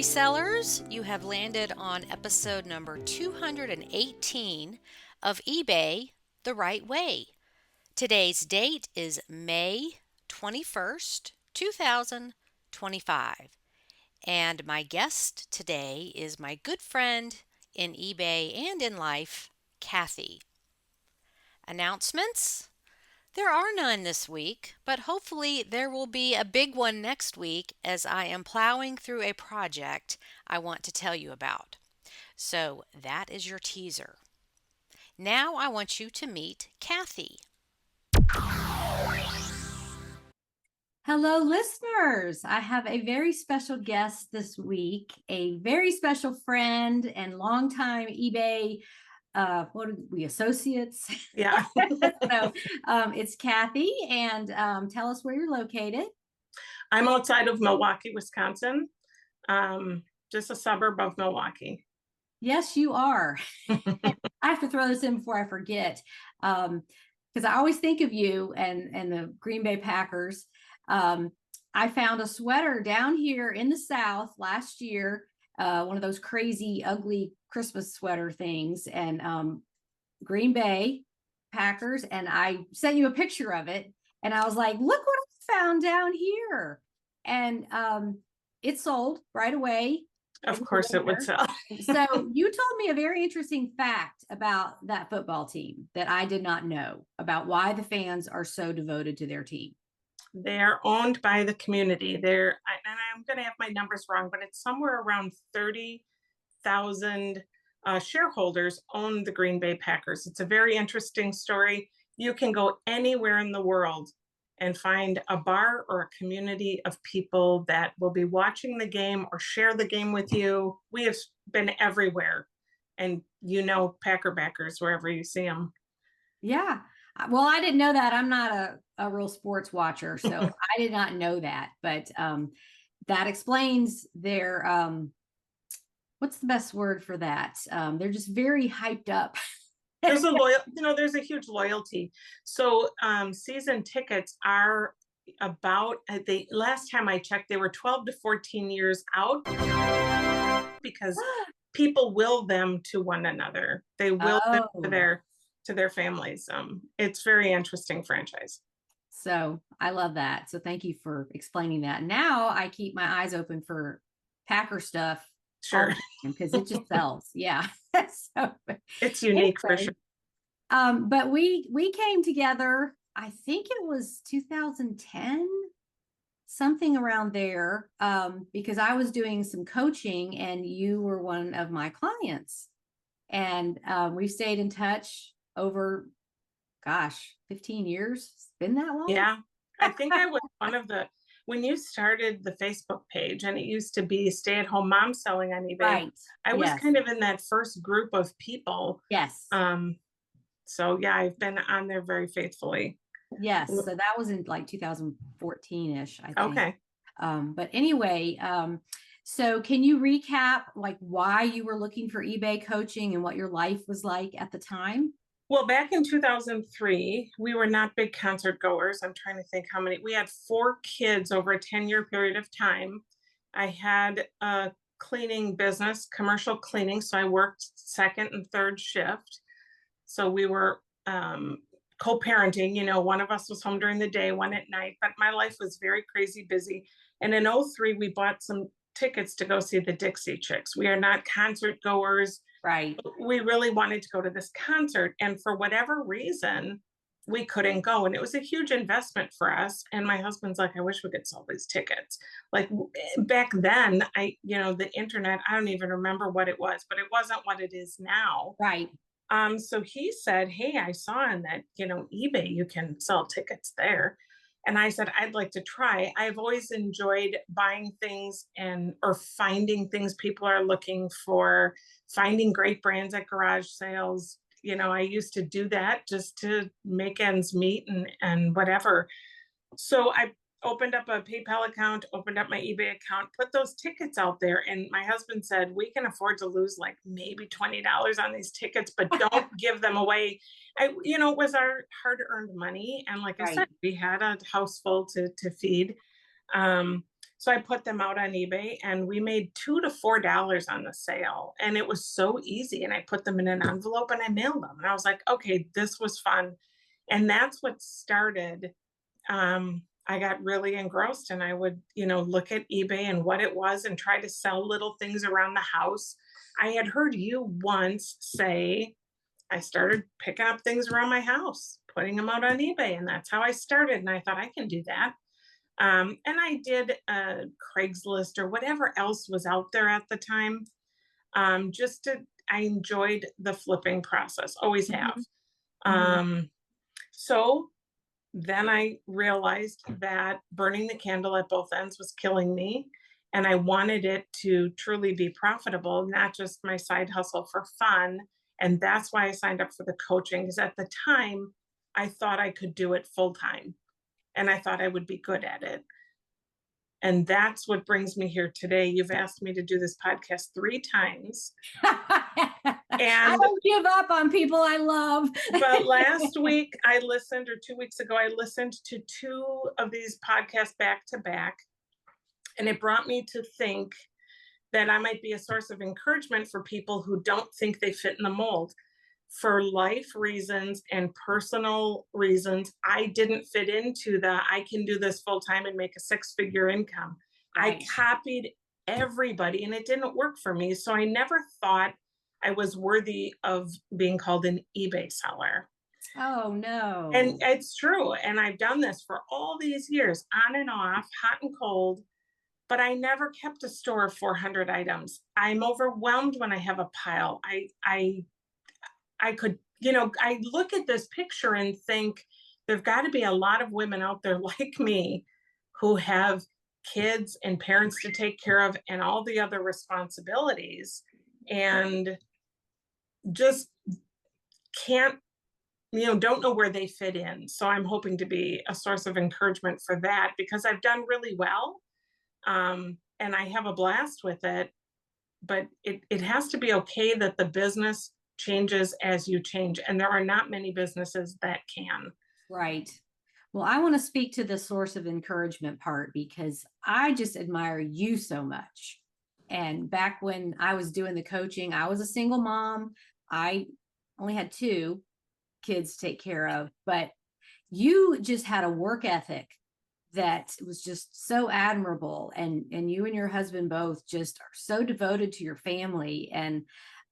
resellers, you have landed on episode number 218 of eBay the Right Way. Today's date is May 21st, 2025. And my guest today is my good friend in eBay and in life, Kathy. Announcements? There are none this week, but hopefully there will be a big one next week as I am plowing through a project I want to tell you about. So that is your teaser. Now I want you to meet Kathy. Hello, listeners. I have a very special guest this week, a very special friend and longtime eBay, what are we, associates? Yeah. So it's Kathy, and tell us where you're located. I'm outside of Milwaukee, Wisconsin, just a suburb of Milwaukee. Yes, you are. I have to throw this in before I forget, because I always think of you and the Green Bay Packers. I found a sweater down here in the South last year, one of those crazy, ugly Christmas sweater things, and Green Bay Packers. And I sent you a picture of it, and I was like, look what I found down here. And it sold right away. Of course it would sell. So you told me a very interesting fact about that football team that I did not know about why the fans are so devoted to their team. They are owned by the community. And I'm going to have my numbers wrong, but it's somewhere around 30,000 shareholders own the Green Bay Packers. It's a very interesting story. You can go anywhere in the world and find a bar or a community of people that will be watching the game or share the game with you. We have been everywhere, and Packer backers wherever you see them. Yeah. Well, I didn't know that. I'm not a real sports watcher, so I did not know that. But that explains their, what's the best word for that? They're just very hyped up. There's a huge loyalty. So season tickets are about, the last time I checked, they were 12 to 14 years out, because people will them to one another. They will them to their families. It's very interesting franchise. So I love that. So thank you for explaining that. Now I keep my eyes open for Packer stuff. Sure. Because it just sells. Yeah. So it's unique for sure. But we came together, I think it was 2010, something around there, because I was doing some coaching and you were one of my clients. And we stayed in touch over, 15 years. It's been that long? Yeah. I think I was one of when you started the Facebook page, and it used to be stay-at-home mom selling on eBay. Right. I was kind of in that first group of people. Yes. So yeah, I've been on there very faithfully. Yes. So that was in like 2014-ish, I think. Okay. But anyway, so can you recap like why you were looking for eBay coaching and what your life was like at the time? Well, back in 2003, we were not big concert goers. I'm trying to think how many. We had 4 kids over a 10-year period of time. I had a cleaning business, commercial cleaning. So I worked second and third shift. So we were co-parenting, one of us was home during the day, one at night, but my life was very crazy busy. And in 2003, we bought some tickets to go see the Dixie Chicks. We are not concert goers. Right. We really wanted to go to this concert, and for whatever reason, we couldn't go. And it was a huge investment for us. And my husband's like, I wish we could sell these tickets. Like back then, the internet, I don't even remember what it was, but it wasn't what it is now. Right. So he said, hey, I saw on that, eBay, you can sell tickets there. And I said, I'd like to try. I've always enjoyed buying things or finding things people are looking for, finding great brands at garage sales. I used to do that just to make ends meet and whatever. So I opened up a PayPal account, opened up my eBay account, put those tickets out there. And my husband said, we can afford to lose like maybe $20 on these tickets, but don't give them away. It was our hard earned money. And like I said, we had a house full to feed. So So I put them out on eBay and we made $2 to $4 on the sale. And it was so easy. And I put them in an envelope and I mailed them. And I was like, okay, this was fun. And that's what started. I got really engrossed and I would, look at eBay and what it was and try to sell little things around the house. I had heard you once say, I started picking up things around my house, putting them out on eBay. And that's how I started. And I thought I can do that. And I did Craigslist or whatever else was out there at the time. I enjoyed the flipping process, always have. So then I realized that burning the candle at both ends was killing me. And I wanted it to truly be profitable, not just my side hustle for fun. And that's why I signed up for the coaching, because at the time I thought I could do it full time and I thought I would be good at it. And that's what brings me here today. You've asked me to do this podcast 3 times. I don't give up on people I love. But last week I listened, or 2 weeks ago, I listened to 2 of these podcasts back to back. And it brought me to think that I might be a source of encouragement for people who don't think they fit in the mold. For life reasons and personal reasons, I didn't fit into I can do this full time and make a 6-figure income. Right. I copied everybody and it didn't work for me. So I never thought I was worthy of being called an eBay seller. Oh, no. And it's true. And I've done this for all these years, on and off, hot and cold, but I never kept a store of 400 items. I'm overwhelmed when I have a pile. I could, I look at this picture and think there've got to be a lot of women out there like me who have kids and parents to take care of and all the other responsibilities and just can't, don't know where they fit in. So I'm hoping to be a source of encouragement for that, because I've done really well. And I have a blast with it, but it has to be okay that the business changes as you change. And there are not many businesses that can. Right. Well, I want to speak to the source of encouragement part, because I just admire you so much. And back when I was doing the coaching, I was a single mom. I only had 2 kids to take care of, but you just had a work ethic that was just so admirable. And you and your husband both just are so devoted to your family. And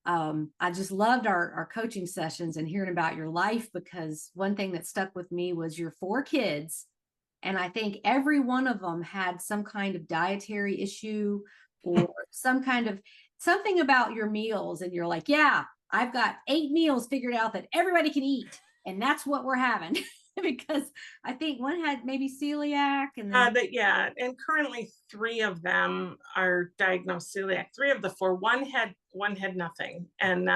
I just loved our coaching sessions and hearing about your life, because one thing that stuck with me was your 4 kids. And I think every one of them had some kind of dietary issue or something about your meals. And you're like, yeah, I've got 8 meals figured out that everybody can eat. And that's what we're having. Because I think one had maybe celiac, and then and currently 3 of them are diagnosed celiac. 3 of the 4. One had nothing, and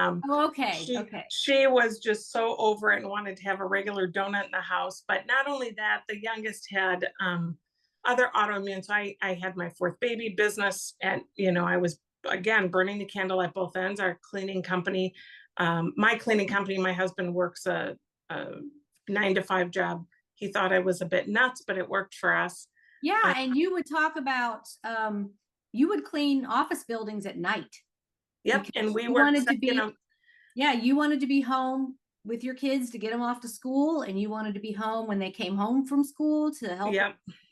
she was just so over it and wanted to have a regular donut in the house. But not only that, the youngest had other autoimmune. So I had my 4th baby business, and I was again burning the candle at both ends. Our cleaning company, my cleaning company, my husband works a 9-to-5 job. He thought I was a bit nuts, but it worked for us. Yeah. And you would talk about, you would clean office buildings at night. Yep. And we wanted to be, you wanted to be home with your kids to get them off to school. And you wanted to be home when they came home from school to help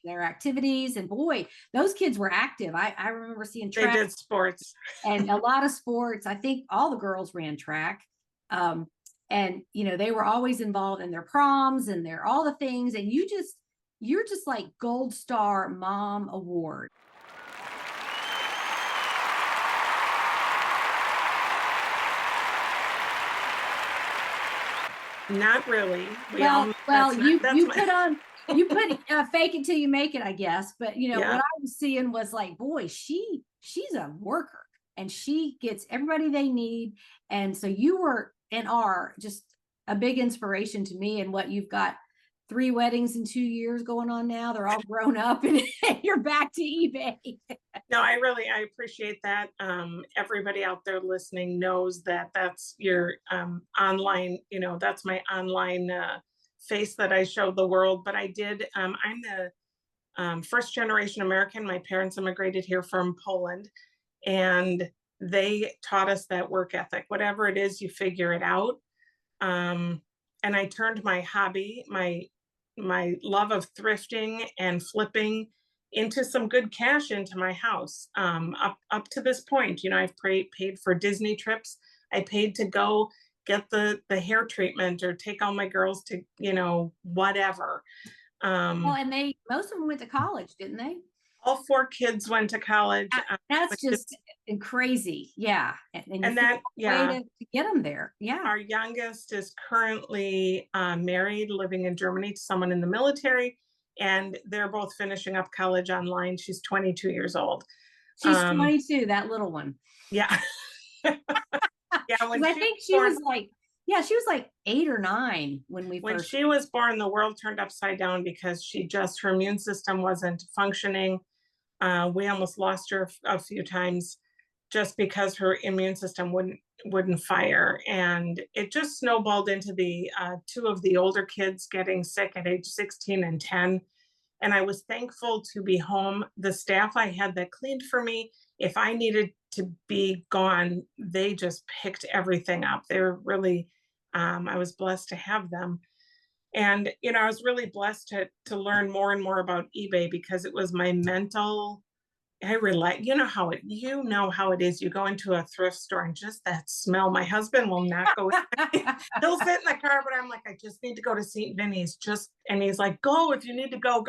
their activities. And boy, those kids were active. I remember seeing track. They did sports. And a lot of sports. I think all the girls ran track. And, they were always involved in their proms and all the things. And you're just like Gold Star Mom Award. Not really. You put fake it till you make it, I guess. But, what I was seeing was like, boy, she's a worker and she gets everybody they need. And so you were and are just a big inspiration to me. And what you've got 3 weddings in 2 years going on now. They're all grown up and you're back to eBay. No, I appreciate that. Everybody out there listening knows that that's your online, that's my online face that I show the world. But I did, I'm the first generation American. My parents immigrated here from Poland, and they taught us that work ethic. Whatever it is, you figure it out. And I turned my hobby, my love of thrifting and flipping, into some good cash into my house. Up to this point, I've paid for Disney trips. I paid to go get the hair treatment or take all my girls to, whatever. Well, and most of them went to college, didn't they? All four kids went to college. That's just crazy. Yeah. And you And that, way to get them there. Yeah. Our youngest is currently married, living in Germany to someone in the military, and they're both finishing up college online. She's 22 years old. She's 22, that little one. Yeah. Yeah. I think she was like 8 or 9 when she was born. The world turned upside down because her immune system wasn't functioning. We almost lost her a few times just because her immune system wouldn't fire, and it just snowballed into the 2 of the older kids getting sick at age 16 and 10. And I was thankful to be home. The staff I had that cleaned for me, if I needed to be gone, they just picked everything up. They were really, I was blessed to have them. And, I was really blessed to learn more and more about eBay, because it was my mental, you know how it is. You go into a thrift store and just that smell. My husband will not go. He'll sit in the car, but I'm like, I just need to go to St. Vinny's. And he's like, go, if you need to go.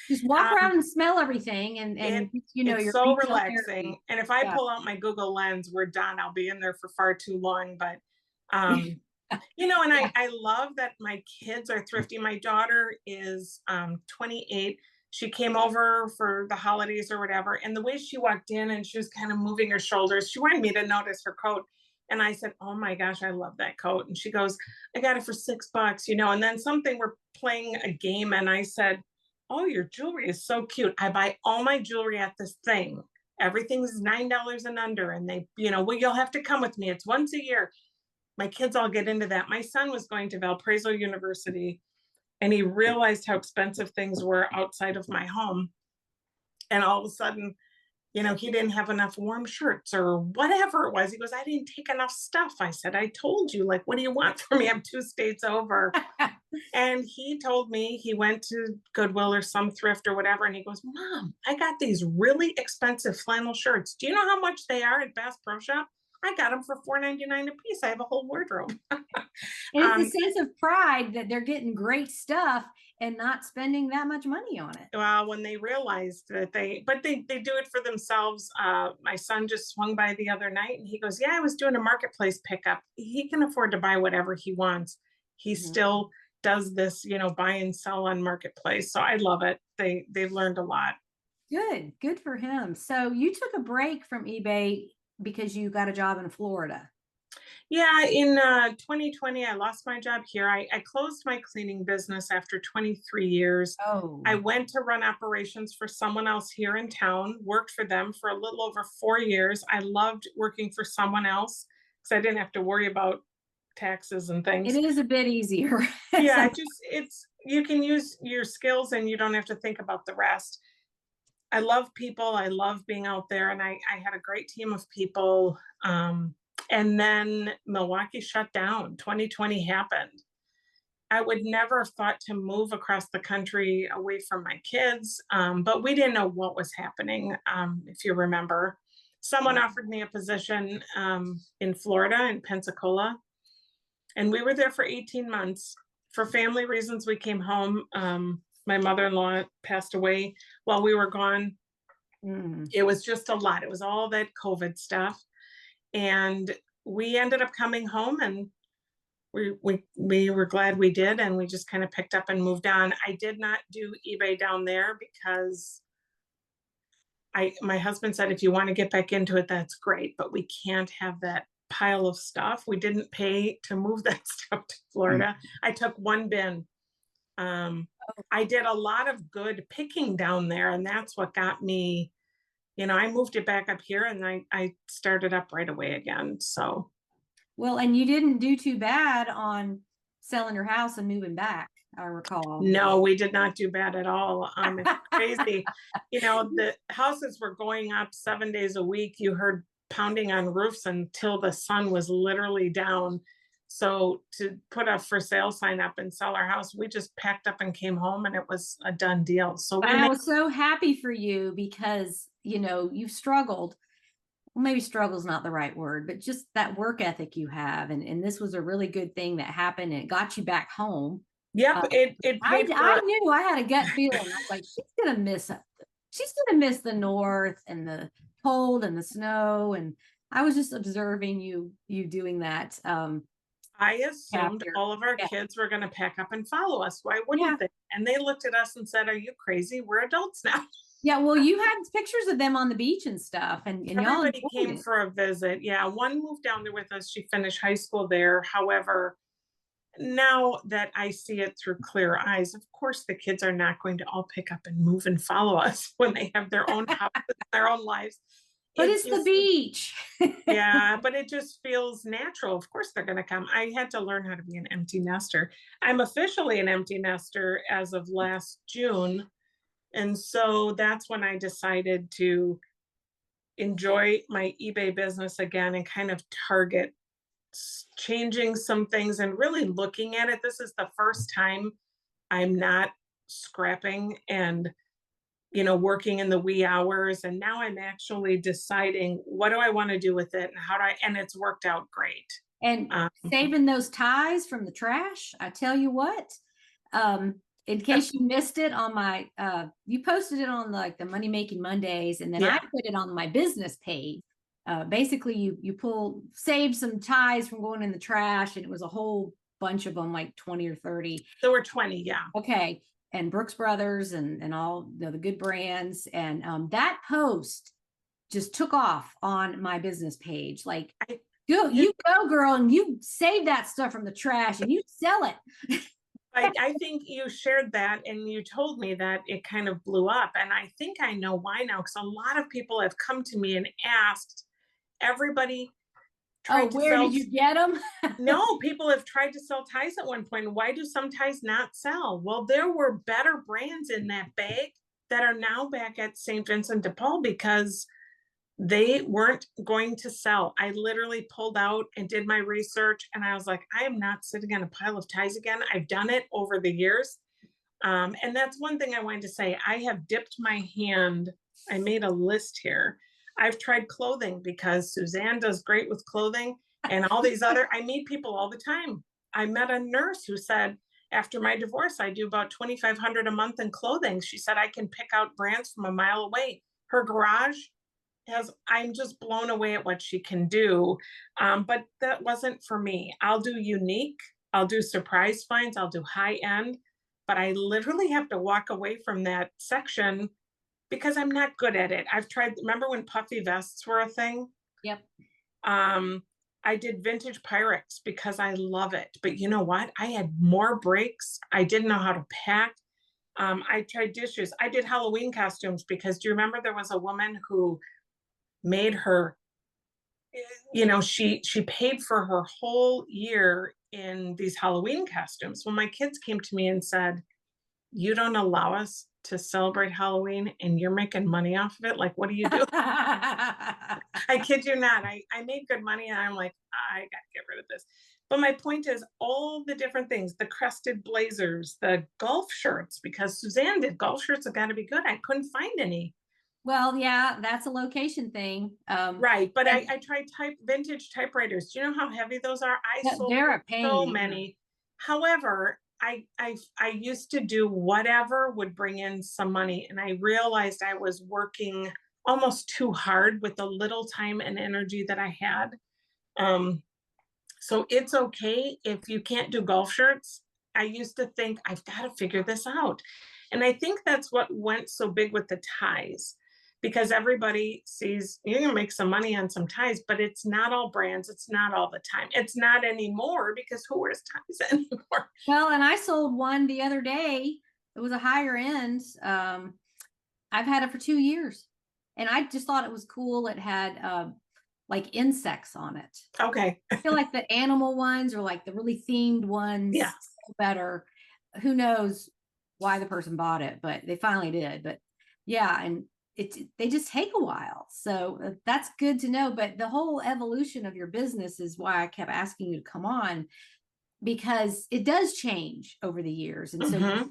Just walk around and smell everything. And it's you're so relaxing. therapy. And if I pull out my Google Lens, we're done. I'll be in there for far too long. But, and I love that my kids are thrifty. My daughter is 28. She came over for the holidays or whatever. And the way she walked in and she was kind of moving her shoulders, she wanted me to notice her coat. And I said, oh my gosh, I love that coat. And she goes, I got it for $6, and then we're playing a game. And I said, oh, your jewelry is so cute. I buy all my jewelry at this thing. Everything's $9 and under. And you'll have to come with me. It's once a year. My kids all get into that. My son was going to Valparaiso University, and he realized how expensive things were outside of my home. And all of a sudden, he didn't have enough warm shirts or whatever it was. He goes, I didn't take enough stuff. I said, I told you, what do you want from me? I'm 2 states over. And he told me he went to Goodwill or some thrift or whatever. And he goes, Mom, I got these really expensive flannel shirts. Do you know how much they are at Bass Pro Shop? I got them for $4.99 a piece. I have a whole wardrobe. It's a sense of pride that they're getting great stuff and not spending that much money on it. Well, when they realized that they do it for themselves. My son just swung by the other night and he goes, yeah, I was doing a marketplace pickup. He can afford to buy whatever he wants. He still does this, buy and sell on marketplace. So I love it. They've learned a lot. Good for him. So you took a break from eBay because you got a job in Florida. Yeah, in 2020, I lost my job here. I closed my cleaning business after 23 years. Oh. I went to run operations for someone else here in town, worked for them for a little over 4 years. I loved working for someone else because I didn't have to worry about taxes and things. It is a bit easier. Yeah, you can use your skills and you don't have to think about the rest. I love people. I love being out there, and I had a great team of people. And then Milwaukee shut down. 2020 happened. I would never have thought to move across the country away from my kids, but we didn't know what was happening. If you remember, someone offered me a position in Florida, in Pensacola, and we were there for 18 months. For family reasons, we came home. My mother-in-law passed away while we were gone. It was just a lot. It was all that COVID stuff. And we ended up coming home, and we were glad we did. And we just kind of picked up and moved on. I did not do eBay down there because my husband said, if you want to get back into it, that's great, but we can't have that pile of stuff. We didn't pay to move that stuff to Florida. I took one bin. I did a lot of good picking down there, and that's what got me, I moved it back up here, and I started up right away again. So, well, and you didn't do too bad on selling your house and moving back. I recall. No, we did not do bad at all. It's crazy. The houses were going up 7 days a week. You heard pounding on roofs until the sun was literally down. So to put a for sale sign up and sell our house, we just packed up and came home, and it was a done deal. So But we I made, was so happy for you because, you've struggled. Well, maybe struggle is not the right word, but just that work ethic you have. And this was a really good thing that happened, and it got you back home. yep, Uh, it I, paid I for. knew, I had a gut feeling. I was like, she's gonna miss the north and the cold and the snow. And I was just observing you doing that. I assumed Chapter. all of our Yeah. kids were going to pack up and follow us. Why Yeah. wouldn't they? And they looked at us and said, "Are you crazy? We're adults now." Yeah. Well, you had pictures of them on the beach and stuff, and y'all Everybody enjoyed came it. for a visit. Yeah, one moved down there with us. She finished high school there. However, now that I see it through clear eyes, of course, the kids are not going to all pick up and move and follow us when they have their own houses, their own lives. But It it's the just, beach. yeah, but it just feels natural. Of course, they're going to come. I had to learn how to be an empty nester. I'm officially an empty nester as of last June. And so that's when I decided to enjoy my eBay business again and kind of target changing some things and really looking at it. This is the first time I'm not scrapping and working in the wee hours. And now I'm actually deciding what do I want to do with it and and it's worked out great. And Um, saving those ties from the trash, I tell you what, in case you missed it on my, you posted it on like the Money Making Mondays, and then I yeah, put it on my business page. Basically, you saved some ties from going in the trash, and it was a whole bunch of them, like 20 or 30. there were 20. Yeah. Okay. And Brooks Brothers and all the good brands. And that post just took off on my business page. Like, I, you go, girl, and you save that stuff from the trash and you sell it. I think you shared that and you told me that it kind of blew up. And I think I know why now, because a lot of people have come to me and asked, everybody Oh, tried to where sell. did you get them? No, people have tried to sell ties at one point. Why do some ties not sell? Well, there were better brands in that bag that are now back at St. Vincent de Paul because they weren't going to sell. I literally pulled out and did my research, and I was like, I am not sitting on a pile of ties again. I've done it over the years. And that's one thing I wanted to say. I have dipped my hand. I made a list here. I've tried clothing because Suzanne does great with clothing, and all these I meet people all the time. I met a nurse who said, after my divorce, I do about 2,500 a month in clothing. She said, I can pick out brands from a mile away. Her garage I'm just blown away at what she can do. But that wasn't for me. I'll do unique, I'll do surprise finds, I'll do high end, but I literally have to walk away from that section because I'm not good at it. I've tried, remember when puffy vests were a thing? Yep. I did vintage Pyrex because I love it. But you know what? I had more breaks. I didn't know how to pack. I tried dishes. I did Halloween costumes because do you remember there was a woman who made her, she paid for her whole year in these Halloween costumes. When my kids came to me and said, you don't allow us to celebrate Halloween and you're making money off of it, like what do you do? I kid you not. I made good money and I'm like, I gotta get rid of this. But my point is all the different things, the crested blazers, the golf shirts, because Suzanne did golf shirts have got to be good. I couldn't find any. Well, yeah, that's a location thing. Right, but I tried vintage typewriters. Do you know how heavy those are? I sold they're a pain. so many. However, I used to do whatever would bring in some money, and I realized I was working almost too hard with the little time and energy that I had. So it's okay if you can't do golf shirts. I used to think I've got to figure this out. And I think that's what went so big with the ties because everybody sees you're going to make some money on some ties, but it's not all brands. It's not all the time. It's not anymore because who wears ties anymore? Well, and I sold one the other day. It was a higher end. I've had it for 2 years and I just thought it was cool. It had like insects on it. Okay. I feel like the animal ones or like the really themed ones Yeah. better. who knows why the person bought it, but they finally did. But yeah, and they just take a while. So that's good to know. But the whole evolution of your business is why I kept asking you to come on, because it does change over the years. And so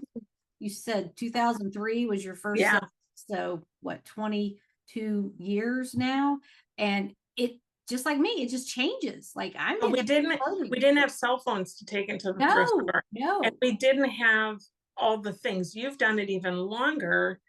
you said 2003 was your first Yeah. so what, 22 years now? And it, just like me, it just changes. Like I'm But we didn't have cell phones to take into the thrift store. No. And we didn't have all the things. You've done it even longer.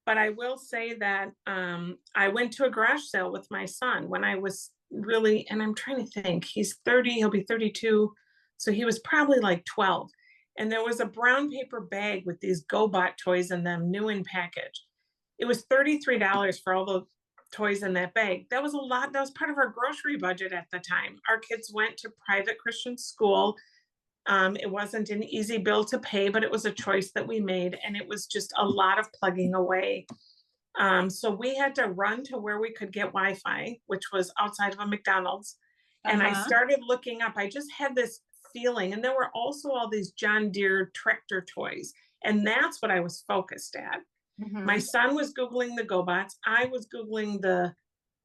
But I will say that I went to a garage sale with my son when I was really, and I'm trying to think, he's 30, he'll be 32. So he was probably like 12. And there was a brown paper bag with these GoBot toys in them, new in package. It was $33 for all the toys in that bag. That was a lot. That was part of our grocery budget at the time. Our kids went to private Christian school. It wasn't an easy bill to pay, but it was a choice that we made. And it was just a lot of plugging away. So we had to run to where we could get Wi-Fi, which was outside of a McDonald's. And I started looking up. I just had this feeling. And there were also all these John Deere tractor toys. And that's what I was focused at. My son was Googling the GoBots. I was Googling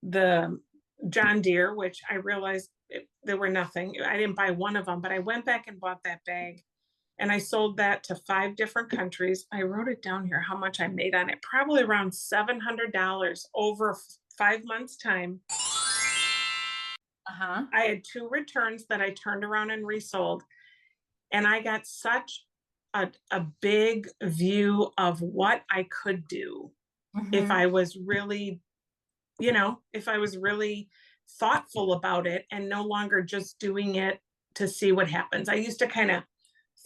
the John Deere, which I realized there were nothing. I didn't buy one of them, but I went back and bought that bag. And I sold that to 5 different countries. I wrote it down here, how much I made on it. Probably around $700 over 5 months' time. I had 2 returns that I turned around and resold. And I got such a big view of what I could do if I was really, if I was really thoughtful about it and no longer just doing it to see what happens. I used to kind of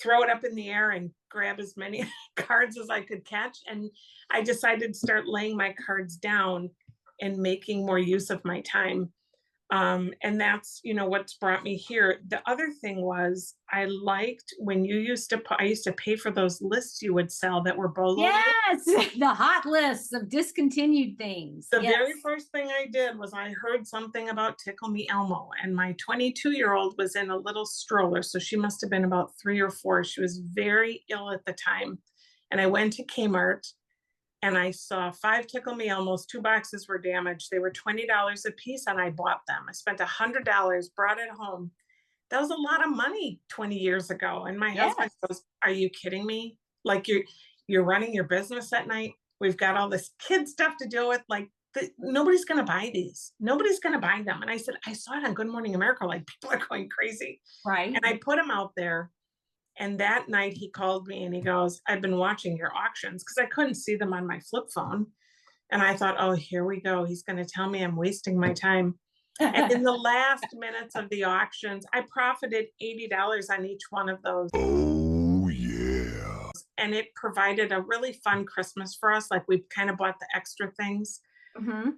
throw it up in the air and grab as many cards as I could catch. And I decided to start laying my cards down and making more use of my time. And that's, what's brought me here. The other thing was I liked when I used to pay for those lists you would sell that were BOLO. Yes, the hot lists of discontinued things. The very first thing I did was I heard something about Tickle Me Elmo, and my 22-year-old was in a little stroller. So she must have been about 3 or 4. She was very ill at the time. And I went to Kmart and I saw 5 Tickle Me Elmos. 2 boxes were damaged. They were $20 a piece and I bought them. I spent $100, brought it home. That was a lot of money 20 years ago. And my husband goes, "Are you kidding me? Like you're running your business at night. We've got all this kid stuff to deal with. Like nobody's going to buy these. Nobody's going to buy them." And I said, "I saw it on Good Morning America. Like people are going crazy." Right. And I put them out there. And that night he called me and he goes, "I've been watching your auctions," because I couldn't see them on my flip phone. And I thought, oh, here we go. He's going to tell me I'm wasting my time. And in the last minutes of the auctions, I profited $80 on each one of those. Oh, yeah. And it provided a really fun Christmas for us. Like we kind of bought the extra things.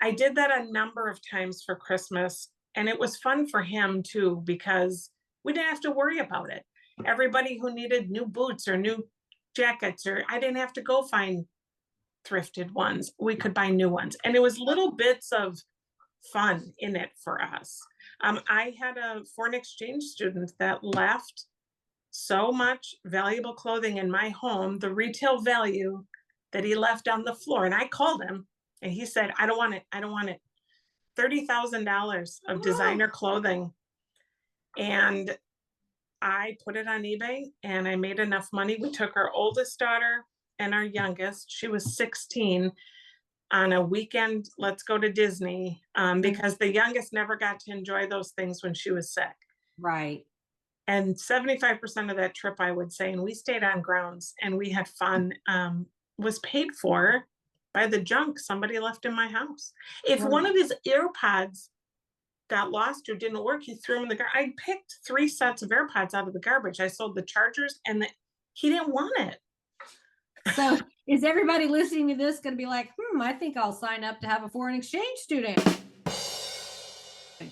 I did that a number of times for Christmas. And it was fun for him too, because we didn't have to worry about it. Everybody who needed new boots or new jackets, or I didn't have to go find thrifted ones. We could buy new ones. And it was little bits of fun in it for us. I had a foreign exchange student that left so much valuable clothing in my home, the retail value that he left on the floor. And I called him and he said, "I don't want it. I don't want it." $30,000 of designer clothing. And I put it on eBay and I made enough money. We took our oldest daughter and our youngest, she was 16, on a weekend, let's go to Disney, because the youngest never got to enjoy those things when she was sick. Right. And 75% of that trip, I would say, and we stayed on grounds and we had fun, was paid for by the junk somebody left in my house. If one of his AirPods got lost or didn't work, he threw them in the garbage. I picked 3 sets of AirPods out of the garbage. I sold the chargers and he didn't want it. So is everybody listening to this going to be like, I think I'll sign up to have a foreign exchange student?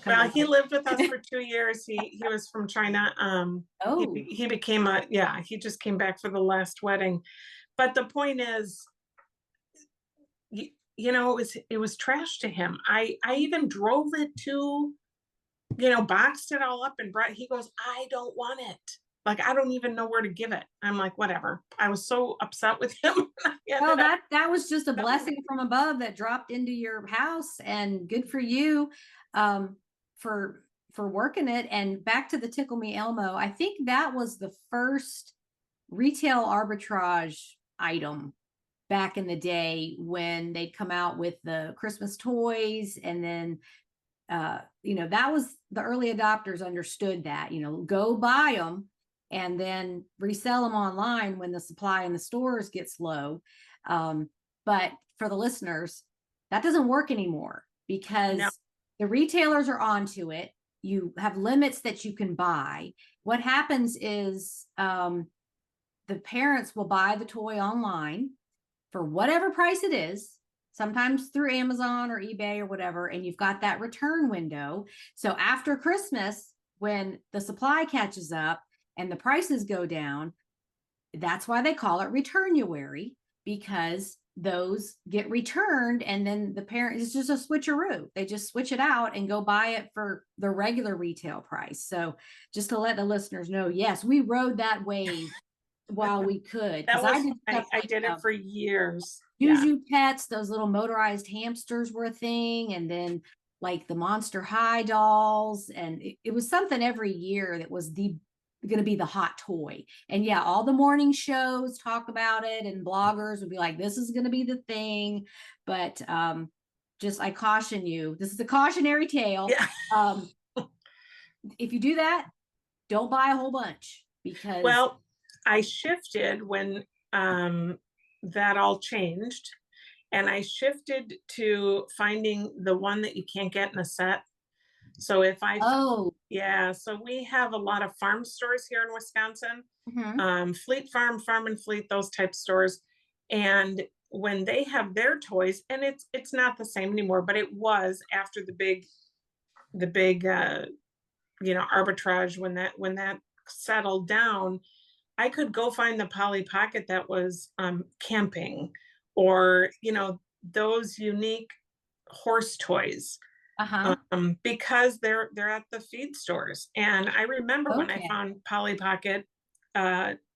Well, he lived with us for 2 years. He was from China. He became he just came back for the last wedding. But the point is, it was trash to him. I even drove it to, boxed it all up and he goes, "I don't want it." Like, I don't even know where to give it. I'm like, whatever. I was so upset with him. I Well, ended up that was just a selling it. blessing from above that dropped into your house, and good for you, for working it. And back to the Tickle Me Elmo, I think that was the first retail arbitrage item back in the day when they'd come out with the Christmas toys. And then that was the early adopters understood that, go buy them and then resell them online when the supply in the stores gets low. But for the listeners, that doesn't work anymore because No. the retailers are onto it. You have limits that you can buy. What happens is the parents will buy the toy online for whatever price it is, sometimes through Amazon or eBay or whatever, and you've got that return window. So after Christmas, when the supply catches up and the prices go down, that's why they call it Returnuary, because those get returned, and then the parent is just a switcheroo. They just switch it out and go buy it for the regular retail price. So just to let the listeners know, yes, we rode that wave while we could, That because I was did I, stuff I like did it for years. Yeah. Juju pets, those little motorized hamsters were a thing, and then like the Monster High dolls, and it was something every year that was going to be the hot toy. And yeah, all the morning shows talk about it, and bloggers would be like, this is going to be the thing. But just, I caution you, this is a cautionary tale. Yeah. If you do that, don't buy a whole bunch, because Well, I shifted when that all changed, and I shifted to finding the one that you can't get in a set. So if I yeah, so we have a lot of farm stores here in Wisconsin. Fleet Farm, Farm and Fleet, those type stores. And when they have their toys, and it's not the same anymore, but it was after the big arbitrage, when that settled down, I could go find the Polly Pocket that was camping, or those unique horse toys, because they're at the feed stores. And I remember when I found Polly Pocket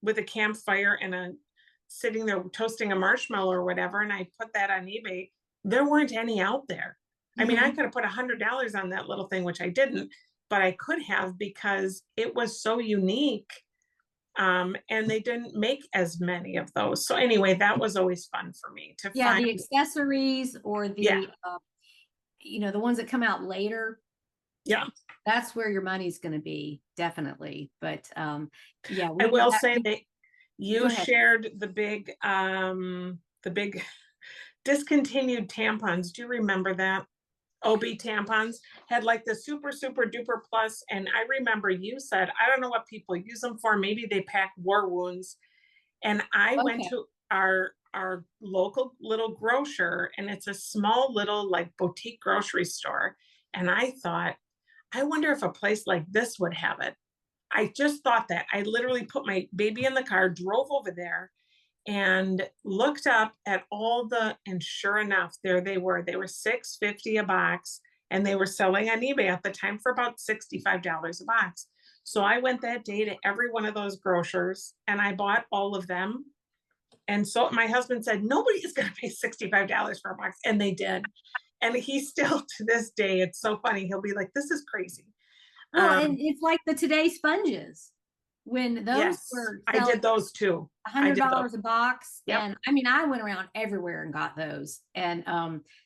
with a campfire and sitting there toasting a marshmallow or whatever, and I put that on eBay. There weren't any out there. I mean, I could have put $100 on that little thing, which I didn't, but I could have, because it was so unique. And they didn't make as many of those. So anyway, that was always fun for me to find. The accessories, or the the ones that come out later. Yeah, that's where your money's going to be, definitely. But I will say that you shared the big discontinued tampons. Do you remember that? OB tampons had like the super, super duper plus. And I remember you said, I don't know what people use them for. Maybe they pack war wounds. And I went to our local little grocer, and it's a small little like boutique grocery store. And I thought, I wonder if a place like this would have it. I just thought that. I literally put my baby in the car, drove over there, and looked up at and sure enough, there they were. They were $6.50 a box, and they were selling on eBay at the time for about $65 a box. So I went that day to every one of those grocers, and I bought all of them. And so my husband said, nobody is going to pay $65 for a box. And they did. And he still, to this day, it's so funny. He'll be like, this is crazy. Well, and it's like the Today sponges. When those were, I did those too. $100 a box. Yep. And I mean, I went around everywhere and got those, and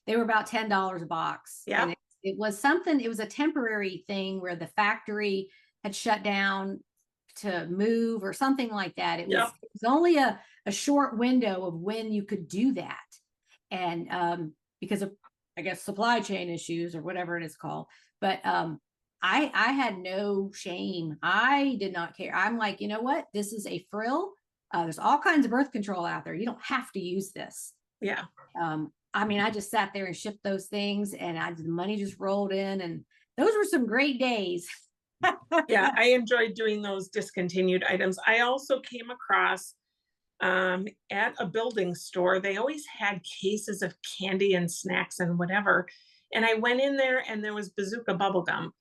they were about $10 a box. Yeah. And it was something, it was a temporary thing where the factory had shut down to move or something like that. It was only a short window of when you could do that. And because of, I guess, supply chain issues or whatever it is called. But I had no shame. I did not care. I'm like, you know what? This is a frill. There's all kinds of birth control out there. You don't have to use this. Yeah. I mean, I just sat there and shipped those things, and the money just rolled in, and those were some great days. Yeah, I enjoyed doing those discontinued items. I also came across at a building store, they always had cases of candy and snacks and whatever. And I went in there, and there was Bazooka bubble gum.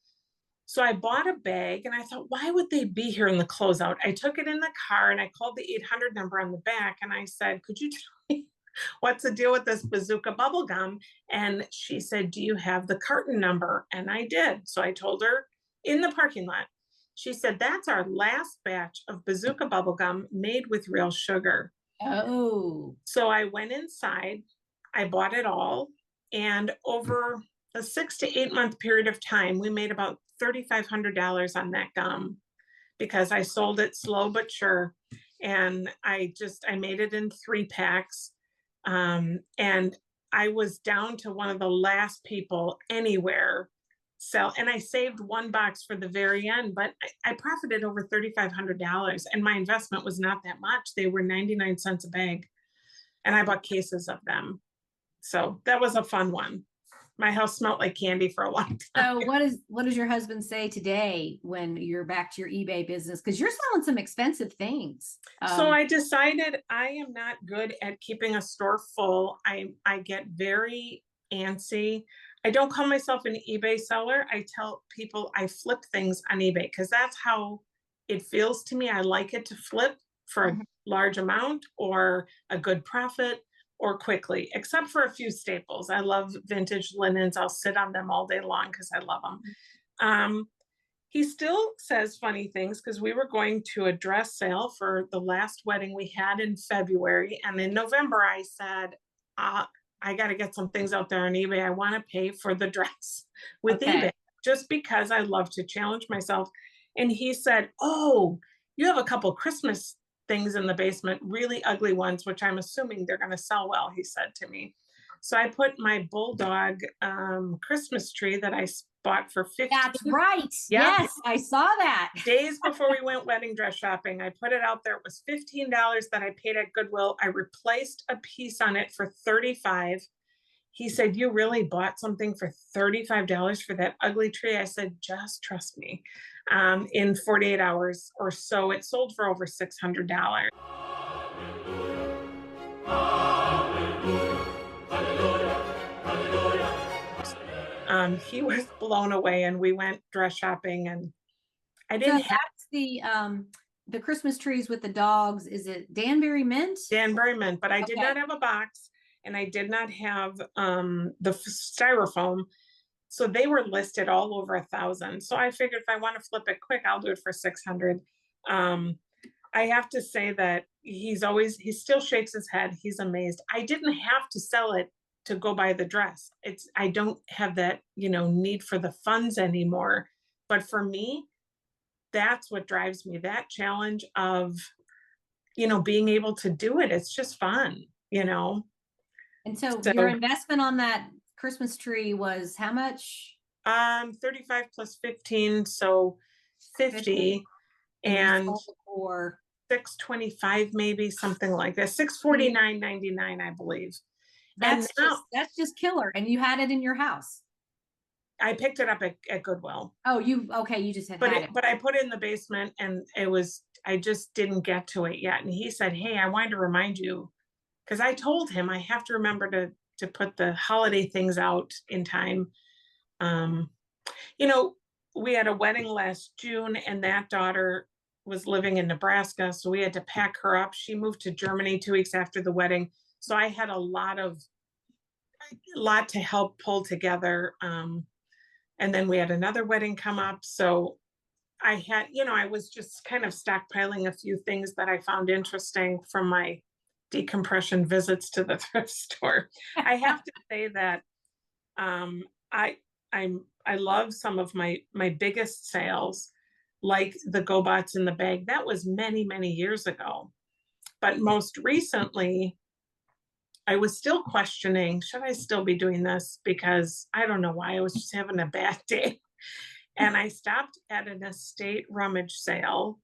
So I bought a bag and I thought, why would they be here in the closeout? I took it in the car and I called the 800 number on the back and I said, could you tell me what's the deal with this bazooka bubble gum? And she said, do you have the carton number? And I did. So I told her in the parking lot. She said, that's our last batch of bazooka bubble gum made with real sugar. Oh. So I went inside, I bought it all, and over a 6 to 8 month period of time, we made about $3,500 on that gum because I sold it slow but sure. And I made it in 3 packs. And I was down to one of the last people anywhere sell, and I saved 1 box for the very end, but I profited over $3,500 and my investment was not that much. They were 99 cents a bag and I bought cases of them. So that was a fun one. My house smelled like candy for a long time. So what does your husband say today when you're back to your eBay business? Because you're selling some expensive things. So I decided I am not good at keeping a store full. I get very antsy. I don't call myself an eBay seller. I tell people I flip things on eBay because that's how it feels to me. I like it to flip for a large amount or a good profit or quickly, except for a few staples. I love vintage linens. I'll sit on them all day long because I love them. He still says funny things because we were going to a dress sale for the last wedding we had in February. And in November, I said, I got to get some things out there on eBay. I want to pay for the dress with eBay just because I love to challenge myself. And he said, oh, you have a couple Christmas things in the basement, really ugly ones, which I'm assuming they're going to sell well, he said to me. So I put my bulldog Christmas tree that I bought for 15. That's right. Yep. Yes, I saw that. Days before we went wedding dress shopping, I put it out there. It was $15 that I paid at Goodwill. I replaced a piece on it for $35. He said, you really bought something for $35 for that ugly tree? I said, just trust me. In 48 hours or so, it sold for over $600. He was blown away and we went dress shopping and I didn't have the Christmas trees with the dogs. Is it Danbury mint? Danbury mint, but I did not have a box and I did not have the styrofoam. So they were listed all over 1,000. So I figured if I want to flip it quick, I'll do it for 600. I have to say that he still shakes his head. He's amazed. I didn't have to sell it to go buy the dress. I don't have that, need for the funds anymore. But for me, that's what drives me, that challenge of, being able to do it. It's just fun, And so your investment on that Christmas tree was how much? 35 plus 15, so 50. And for 625, maybe something like that. 649.99, I believe. That's just killer. And you had it in your house. I picked it up at Goodwill. Oh, you just had it. But I put it in the basement and I just didn't get to it yet. And he said, hey, I wanted to remind you, because I told him I have to remember to put the holiday things out in time. We had a wedding last June and that daughter was living in Nebraska. So we had to pack her up. She moved to Germany 2 weeks after the wedding. So I had a lot to help pull together. And then we had another wedding come up. So I had, I was just kind of stockpiling a few things that I found interesting from my decompression visits to the thrift store. I have to say that I love some of my biggest sales, like the GoBots in the bag. That was many, many years ago. But most recently, I was still questioning, should I still be doing this? Because I don't know why, I was just having a bad day. And I stopped at an estate rummage sale.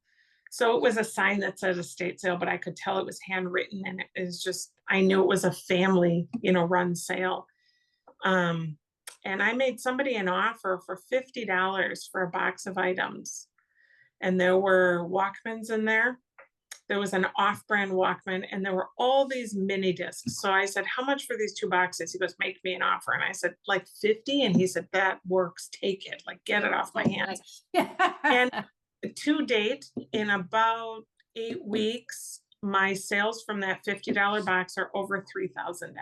So it was a sign that said estate sale, but I could tell it was handwritten and it was just, I knew it was a family, run sale. And I made somebody an offer for $50 for a box of items. And there were Walkmans in there. there was an off-brand Walkman, and there were all these mini discs. So I said, how much for these 2 boxes? He goes, make me an offer. And I said, like 50. And he said, that works. Take it. Like, get it off my hands. And to date, in about 8 weeks, my sales from that $50 box are over $3,000.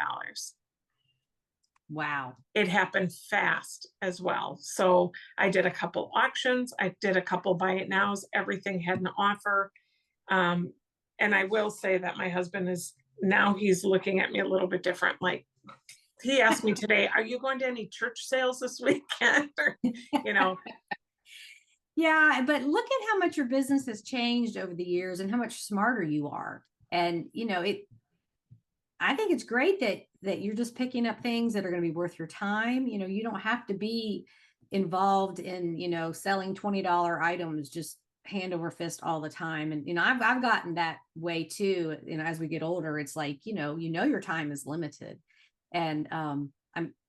Wow. It happened fast as well. So I did a couple auctions. I did a couple buy it nows. Everything had an offer. And I will say that my husband is now, he's looking at me a little bit different. Like, he asked me today, are you going to any church sales this weekend? You know, Yeah, but look at how much your business has changed over the years and how much smarter you are. And I think it's great that you're just picking up things that are going to be worth your time. You don't have to be involved in, selling $20 items just hand over fist all the time. And I've gotten that way too. As we get older, it's like, your time is limited. And I'm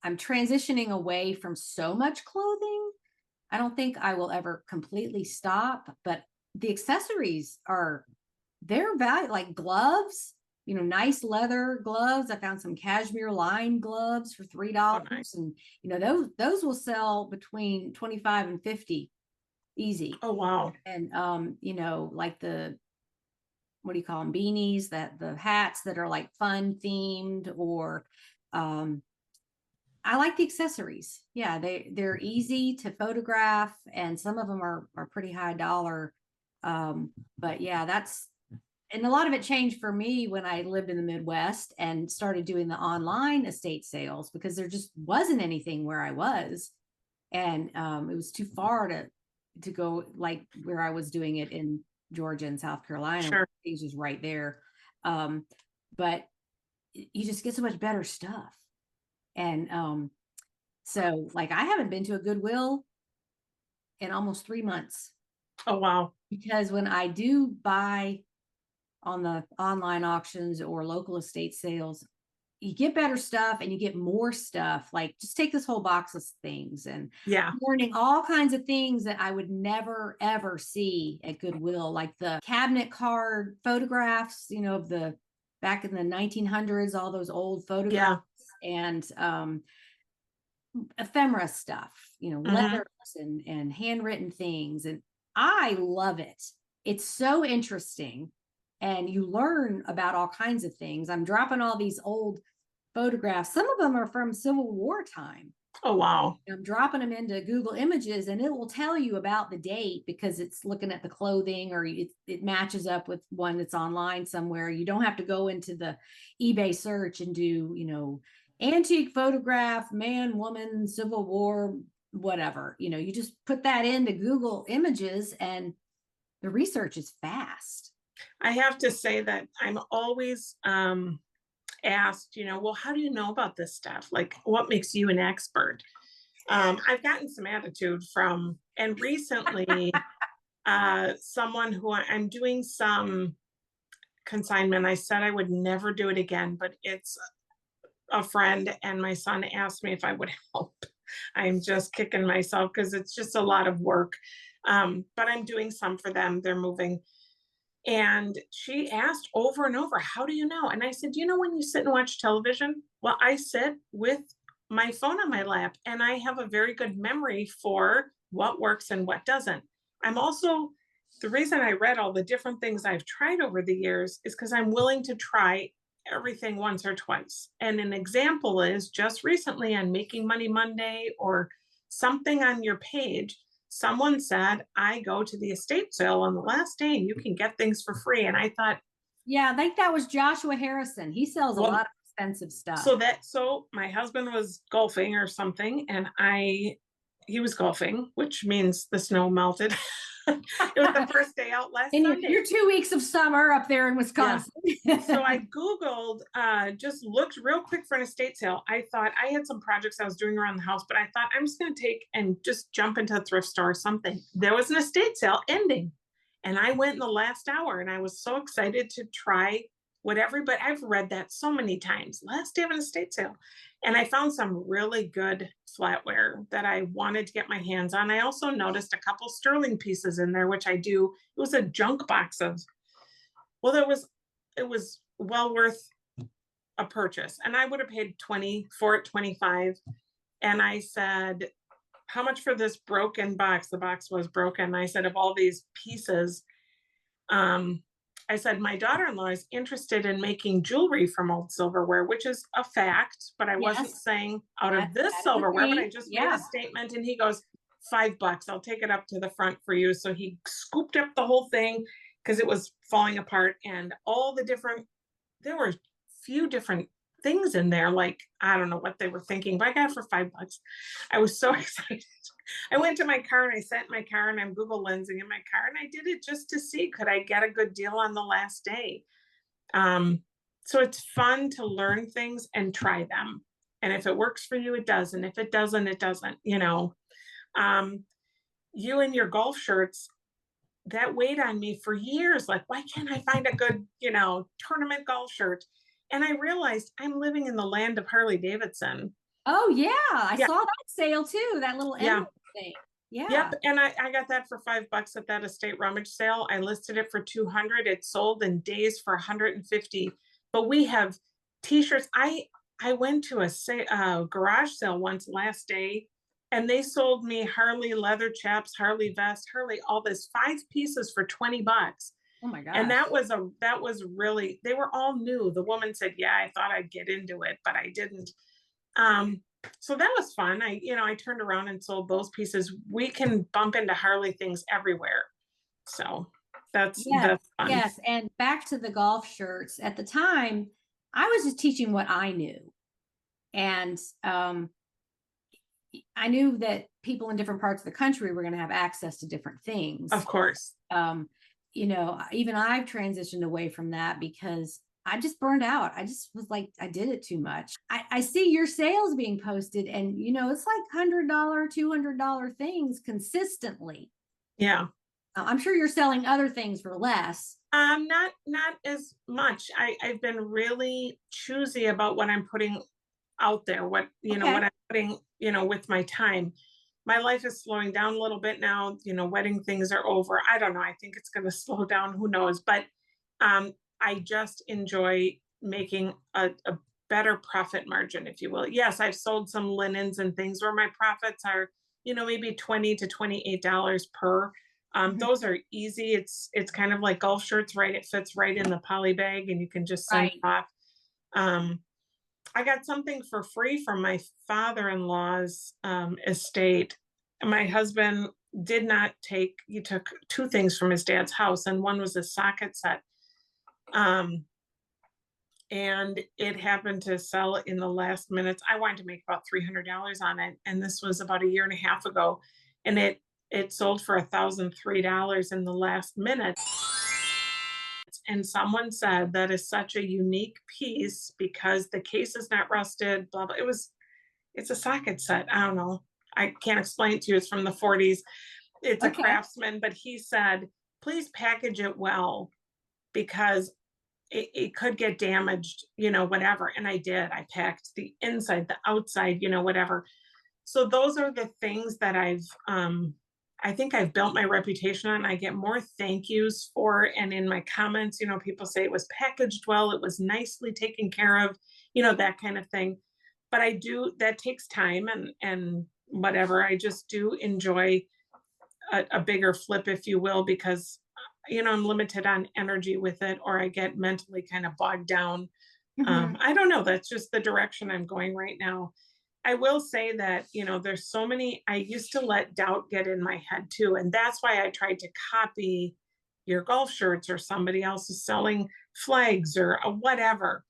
transitioning away from so much clothing. I don't think I will ever completely stop, but the accessories they're valuable, like gloves, nice leather gloves. I found some cashmere lined gloves for $3. nice. And, those will sell between 25 and 50 easy. Oh, wow. And, like what do you call them? Beanies, the hats that are like fun themed, or, I like the accessories. Yeah, they're easy to photograph, and some of them are pretty high dollar. But yeah, and a lot of it changed for me when I lived in the Midwest and started doing the online estate sales, because there just wasn't anything where I was, and it was too far to go, like where I was doing it in Georgia and South Carolina. Sure. Things was right there. But you just get so much better stuff. And so like I haven't been to a Goodwill in almost 3 months, Oh, wow. because when I do buy on the online auctions or local estate sales, you get better stuff and you get more stuff. Like, just take this whole box of things, and Yeah. learning all kinds of things that I would never ever see at Goodwill, like the cabinet card photographs, of the back in the 1900s, all those old photographs, and ephemera stuff, letters and handwritten things. And I love it. It's so interesting. And you learn about all kinds of things. I'm dropping all these old photographs. Some of them are from Civil War time. Oh, wow. I'm dropping them into Google Images, and it will tell you about the date because it's looking at the clothing, or it matches up with one that's online somewhere. You don't have to go into the eBay search and do, antique photograph, man, woman, Civil War, whatever. You just put that into Google Images, and the research is fast. I have to say that I'm always asked, well, how do you know about this stuff? Like, what makes you an expert? I've gotten some attitude from, and recently, someone who I'm doing some consignment. I said I would never do it again, but it's a friend, and my son asked me if I would help. I'm just kicking myself because it's just a lot of work. But I'm doing some for them. They're moving. And she asked over and over, how do you know? And I said, when you sit and watch television? Well, I sit with my phone on my lap, and I have a very good memory for what works and what doesn't. The reason I read all the different things I've tried over the years is because I'm willing to try everything once or twice. And an example is just recently on Making Money Monday or something on your page, someone said, I go to the estate sale on the last day and you can get things for free. And I thought, yeah, I think that was Joshua Harrison. He sells a lot of expensive stuff. So my husband was golfing or something, and he was golfing, which means the snow melted. It was the first day out last Sunday. Your 2 weeks of summer up there in Wisconsin. Yeah. So I Googled, just looked real quick for an estate sale. I thought I had some projects I was doing around the house, but I thought I'm just going to take and just jump into a thrift store or something. There was an estate sale ending, and I went in the last hour, and I was so excited to try but I've read that so many times. Last day of an estate sale. And I found some really good flatware that I wanted to get my hands on. I also noticed a couple sterling pieces in there, which I do. It was a junk box of Well, it was well worth a purchase, and I would have paid 20 for it, 25. And I said, how much for this broken box? The box was broken. I said, of all these pieces, um, I said, my daughter-in-law is interested in making jewelry from old silverware, which is a fact, but I wasn't Yes, saying out of this that is a silverware, but I thing. just made Yeah. a statement and he goes, $5, I'll take it up to the front for you. So he scooped up the whole thing because it was falling apart, and all the different, there were few different things in there. Like, I don't know what they were thinking, but I got it for $5. I was so excited. I went to my car and I sat in my car and I'm Google lensing in my car, and I did it just to see, could I get a good deal on the last day? So it's fun to learn things and try them. And if it works for you, it does. And if it doesn't, it doesn't, you and your golf shirts, that weighed on me for years. Like, why can't I find a good, tournament golf shirt? And I realized I'm living in the land of Harley Davidson. Oh yeah, I Yeah. saw that sale too. That little Yeah. emblem thing. Yeah. Yep. And I got that for $5 at that estate rummage sale. I listed it for 200. It sold in days for 150. But we have t-shirts. I went to a garage sale once last day, and they sold me Harley leather chaps, Harley vest, Harley, all this 5 pieces for $20. Oh my And gosh. that was really, they were all new. The woman said, yeah, I thought I'd get into it, but I didn't. So that was fun. I turned around and sold those pieces. We can bump into Harley things everywhere. So that's fun. Yes. And back to the golf shirts. At the time, I was just teaching what I knew. And I knew that people in different parts of the country were going to have access to different things. Of course. Even I've transitioned away from that because I just burned out. I just was like, I did it too much. I see your sales being posted, and it's like $100, $200 things consistently. Yeah. I'm sure you're selling other things for less. Not as much. I've been really choosy about what I'm putting out there, what I'm putting, with my time. My life is slowing down a little bit now. Wedding things are over. I don't know. I think it's going to slow down. Who knows? But I just enjoy making a better profit margin, if you will. Yes, I've sold some linens and things where my profits are, maybe $20 to $28 per. Those are easy. It's kind of like golf shirts, right? It fits right in the poly bag and you can just send it off. I got something for free from my father-in-law's estate. My husband he took 2 things from his dad's house, and one was a socket set. And it happened to sell in the last minutes. I wanted to make about $300 on it. And this was about a year and a half ago. And it sold for $1,003 in the last minute. And someone said that is such a unique piece because the case is not rusted, blah, blah. It's a socket set. I don't know. I can't explain it to you. It's from the 40s. It's a craftsman, but he said, please package it well because it could get damaged, whatever. And I did. I packed the inside, the outside, whatever. So those are the things that I think I've built my reputation on. I get more thank yous for, and in my comments, people say it was packaged well, it was nicely taken care of, that kind of thing. But that takes time and whatever. I just do enjoy a bigger flip, if you will, because I'm limited on energy with it, or I get mentally kind of bogged down. I don't know. That's just the direction I'm going right now. I will say that, there's so many, I used to let doubt get in my head too. And that's why I tried to copy your golf shirts, or somebody else is selling flags or whatever.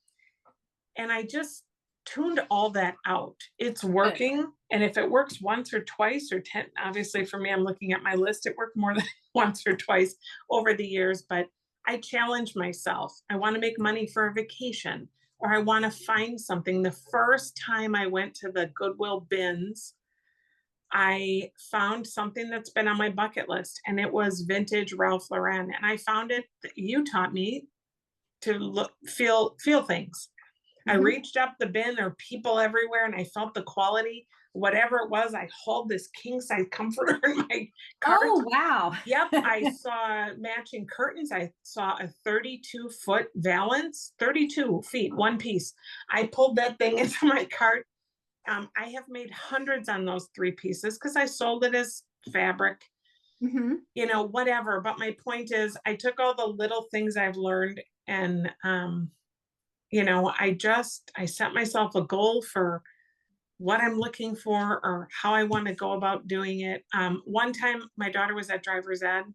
And I just tuned all that out. It's working. And if it works once or twice or 10, obviously for me, I'm looking at my list, it worked more than once or twice over the years, but I challenge myself. I want to make money for a vacation, or I want to find something. The first time I went to the Goodwill bins, I found something that's been on my bucket list, and it was vintage Ralph Lauren. And I found it, you taught me to feel things. I Mhm. reached up the bin, there were people everywhere, and I felt the quality. Whatever it was, I hauled this king size comforter in my cart. Oh, wow. Yep, I saw matching curtains. I saw a 32-foot valance, 32 feet, one piece. I pulled that thing into my cart. I have made hundreds on those 3 pieces because I sold it as fabric, Mhm. whatever. But my point is, I took all the little things I've learned and, I set myself a goal for what I'm looking for or how I want to go about doing it. One time, my daughter was at driver's ed.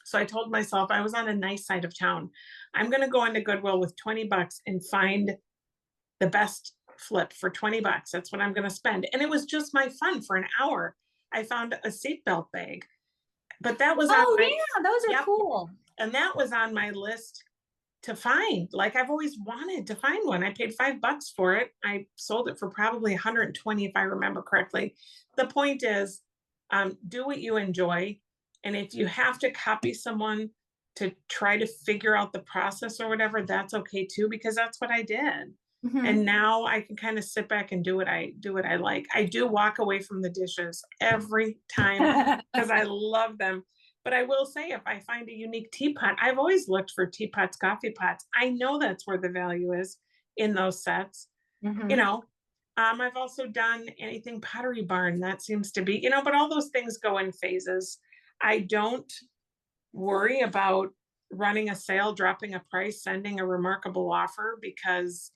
So I told myself I was on a nice side of town. I'm going to go into Goodwill with 20 bucks and find the best flip for 20 bucks. That's what I'm going to spend. And it was just my fun for an hour. I found a seatbelt bag, but that was on Oh, my, yeah, those are yep. cool. And that was on my list to find. Like I've always wanted to find one. I paid 5 bucks for it. I sold it for probably 120 if I remember correctly. The point is, do what you enjoy. And if you have to copy someone to try to figure out the process or whatever, that's okay too, because that's what I did. Mhm. And now I can kind of sit back and do what I like. I do walk away from the dishes every time because I love them. But I will say, if I find a unique teapot, I've always looked for teapots, coffee pots. I know that's where the value is in those sets. You Mhm. know, I've also done anything Pottery Barn. That seems to be, but all those things go in phases. I don't worry about running a sale, dropping a price, sending a remarkable offer because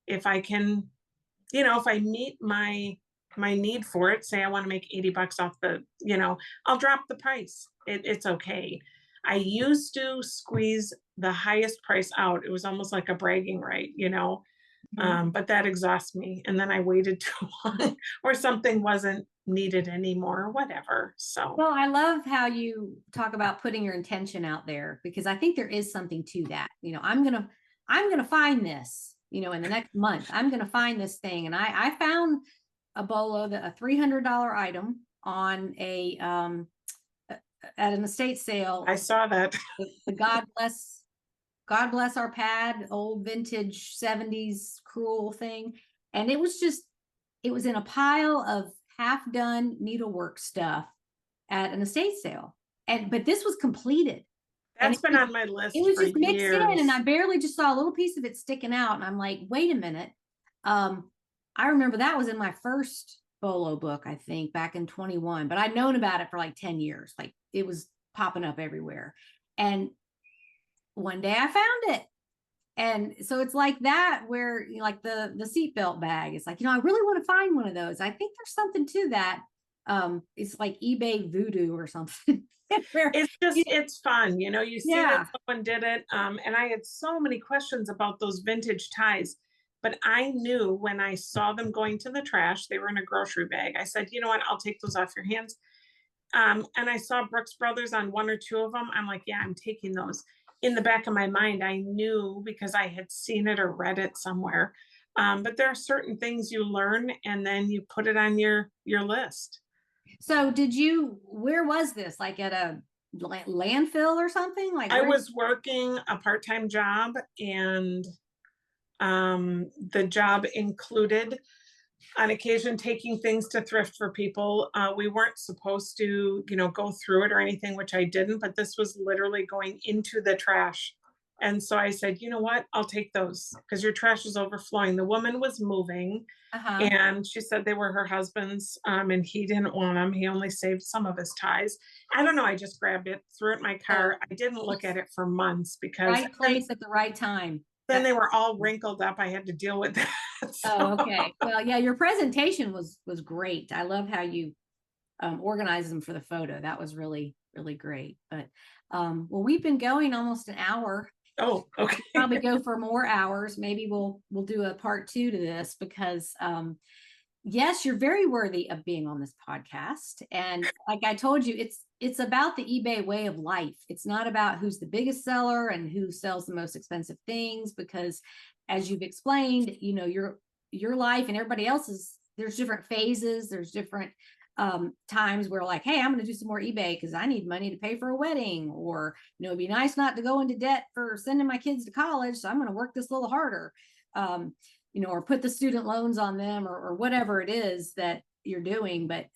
if I can, if I meet my need for it, say I want to make 80 bucks off I'll drop the price. It's okay. I used to squeeze the highest price out. It was almost like a bragging right. Mhm. But that exhausts me. And then I waited too long or something wasn't needed anymore, whatever. So Well, I love how you talk about putting your intention out there because I think there is something to that. I'm gonna find this, in the next month. I'm gonna find this thing. And I found a bolo, a $300 item on at an estate sale. I saw that. The God bless our pad, old vintage 70s cruel thing. And it was in a pile of half done needlework stuff at an estate sale. But this was completed. And That's been on my it list was for just mixed in, and years. I barely just saw a little piece of it sticking out. And I'm like, wait a minute. Um, I remember that was in my first Bolo book, I think, back in 21, but I'd known about it for like 10 years. Like it was popping up everywhere. And one day I found it. And so it's like that where like the seatbelt bag. It's like, I really want to find one of those. I think there's something to that. It's like eBay voodoo or something. Where It's fun. You see that yeah. someone did it. And I had so many questions about those vintage ties. But I knew when I saw them going to the trash, they were in a grocery bag. I said, you know what, I'll take those off your hands. And I saw Brooks Brothers on one or two of them. I'm like, yeah, I'm taking those. In the back of my mind, I knew because I had seen it or read it somewhere. But there are certain things you learn and then you put it on your list. So where was this? Like at a landfill or something? Like I where? was working a part-time job and the job included on occasion taking things to thrift for people. We weren't supposed to, go through it or anything, which I didn't, but this was literally going into the trash. And so I said, you know what, I'll take those because your trash is overflowing. The woman was moving Uh-huh. and she said they were her husband's and he didn't want them. He only saved some of his ties. I don't know. I just grabbed it, threw it in my car. I didn't look at it for months because Right place at the right time. then they were all wrinkled up. I had to deal with that. Oh, So, okay. Well, yeah, your presentation was great. I love how you organized them for the photo. That was really, really great. But well, we've been going almost an hour. oh, okay. Probably go for more hours. Maybe we'll do a part 2 to this because yes, you're very worthy of being on this podcast. And like I told you, it's about the eBay way of life. It's not about who's the biggest seller and who sells the most expensive things, because as you've explained, your life and everybody else's, there's different phases, there's different times where like, hey, I'm going to do some more eBay because I need money to pay for a wedding, or it'd be nice not to go into debt for sending my kids to college, so I'm going to work this a little harder. or put the student loans on them, or whatever it is that you're doing. But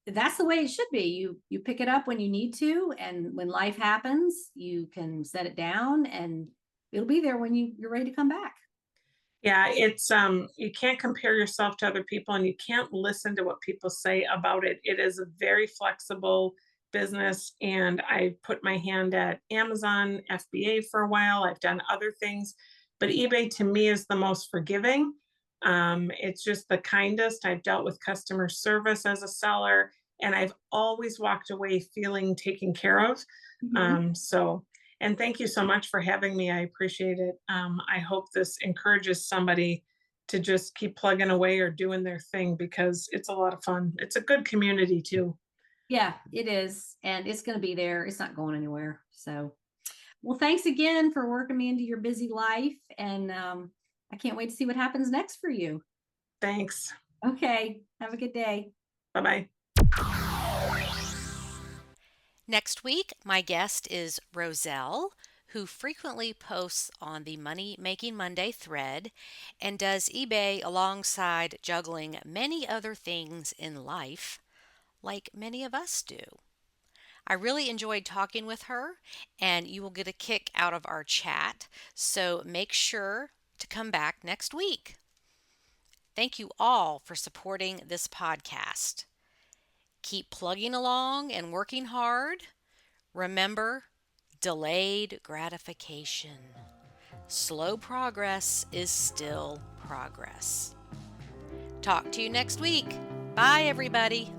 that's the way it should be. You pick it up when you need to, and when life happens, you can set it down, and it'll be there when you're ready to come back. Yeah, it's you can't compare yourself to other people and you can't listen to what people say about it. It is a very flexible business and I put my hand at Amazon, FBA for a while. I've done other things, but eBay to me is the most forgiving. It's just the kindest. I've dealt with customer service as a seller and I've always walked away feeling taken care of. Mhm. So and thank you so much for having me. I appreciate it. I hope this encourages somebody to just keep plugging away or doing their thing because it's a lot of fun. It's a good community too. Yeah, it is. And it's going to be there. It's not going anywhere. So, well, thanks again for working me into your busy life. And I can't wait to see what happens next for you. Thanks. Okay. Have a good day. Bye bye. Next week, my guest is Roselle, who frequently posts on the Money Making Monday thread and does eBay alongside juggling many other things in life, like many of us do. I really enjoyed talking with her, and you will get a kick out of our chat, so make sure to come back next week. Thank you all for supporting this podcast. Keep plugging along and working hard. Remember, delayed gratification. Slow progress is still progress. Talk to you next week. Bye, everybody.